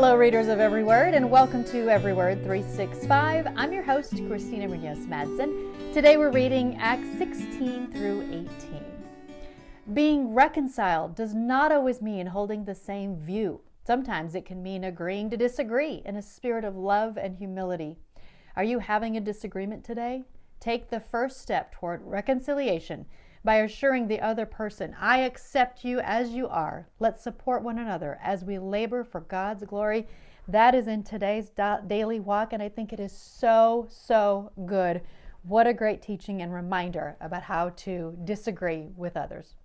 Hello, readers of Every Word, and welcome to Every Word 365. I'm your host, Christina Munoz-Madsen. Today we're reading Acts 16 through 18. Being reconciled does not always mean holding the same view. Sometimes it can mean agreeing to disagree in a spirit of love and humility. Are you having a disagreement today? Take the first step toward reconciliation by assuring the other person, I accept you as you are. Let's support one another as we labor for God's glory. That is in today's daily walk, and I think it is so good. What a great teaching and reminder about how to disagree with others.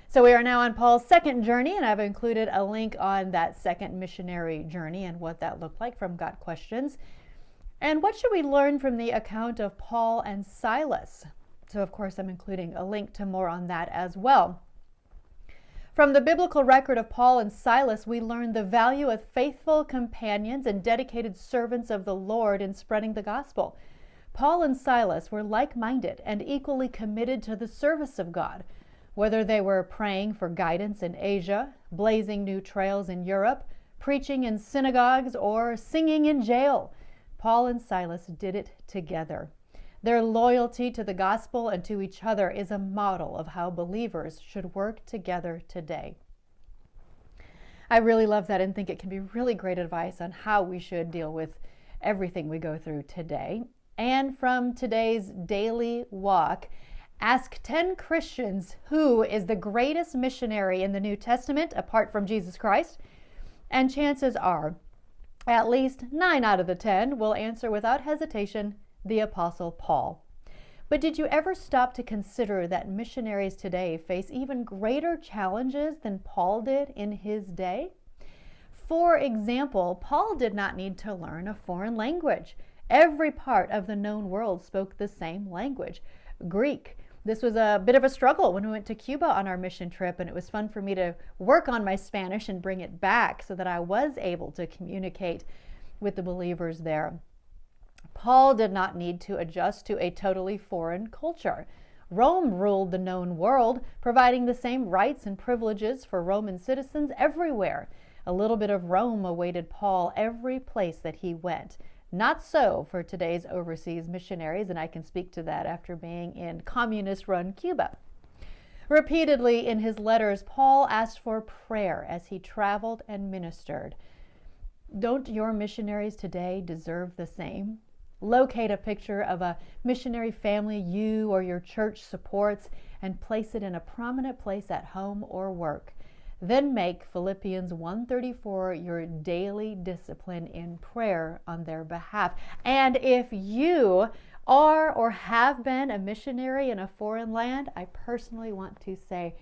So we are now on Paul's second journey, and I've included a link on that second missionary journey and what that looked like from Got Questions. And what should we learn from the account of Paul and Silas? So, of course, I'm including a link to more on that as well. From the biblical record of Paul and Silas, we learn the value of faithful companions and dedicated servants of the Lord in spreading the gospel. Paul and Silas were like-minded and equally committed to the service of God. Whether they were praying for guidance in Asia, blazing new trails in Europe, preaching in synagogues, or singing in jail, Paul and Silas did it together. Their loyalty to the gospel and to each other is a model of how believers should work together today. I really love that and think it can be really great advice on how we should deal with everything we go through today. And from today's daily walk, ask 10 Christians who is the greatest missionary in the New Testament apart from Jesus Christ, and chances are at least 9 out of the 10 will answer without hesitation, the Apostle Paul. But did you ever stop to consider that missionaries today face even greater challenges than Paul did in his day? For example, Paul did not need to learn a foreign language. Every part of the known world spoke the same language, Greek. This was a bit of a struggle when we went to Cuba on our mission trip, and it was fun for me to work on my Spanish and bring it back so that I was able to communicate with the believers there. Paul did not need to adjust to a totally foreign culture. Rome ruled the known world, providing the same rights and privileges for Roman citizens everywhere. A little bit of Rome awaited Paul every place that he went. Not so for today's overseas missionaries, and I can speak to that after being in communist-run Cuba. Repeatedly in his letters, Paul asked for prayer as he traveled and ministered. Don't your missionaries today deserve the same? Locate a picture of a missionary family you or your church supports and place it in a prominent place at home or work. Then make Philippians 1:34 your daily discipline in prayer on their behalf. And if you are or have been a missionary in a foreign land, I personally want to say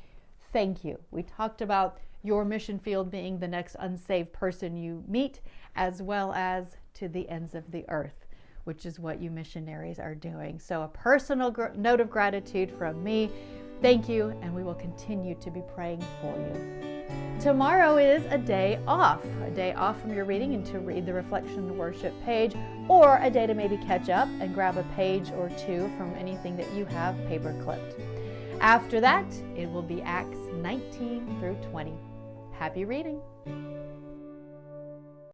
thank you. We talked about your mission field being the next unsaved person you meet, as well as to the ends of the earth, which is what you missionaries are doing. So a personal note of gratitude from me. Thank you, and we will continue to be praying for you. Tomorrow is a day off from your reading and to read the Reflection Worship page, or a day to maybe catch up and grab a page or two from anything that you have paper clipped. After that, it will be Acts 19 through 20. Happy reading.